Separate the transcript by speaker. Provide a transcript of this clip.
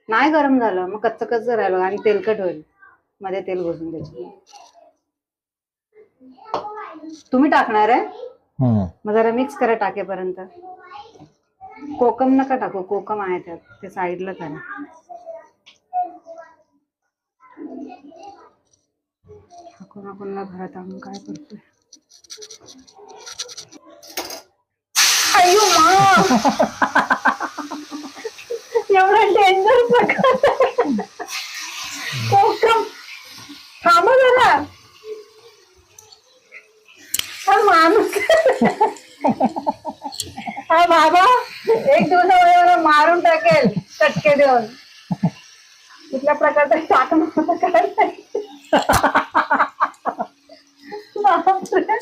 Speaker 1: नाही गरम झालं मग कच्च कच्च राहिलं आणि तेलकट होईल. मध्ये तेल घुसून त्याच्यात. तुम्ही टाकणार आहे मग जरा मिक्स करा टाकेपर्यंत. कोकम नका टाकू, कोकम आहे त्यात, ते साईडला करा. कोणाकोणाला घरात आणून काय करतोय. अय्यो मा एवढा डेंजर प्रकार. कोकम थांबा जरा. हा माणूस हा बाबा एक दिवसामध्ये मला मारून टाकेल चटके देऊन. कुठल्या प्रकारचा शाक काय बापरे.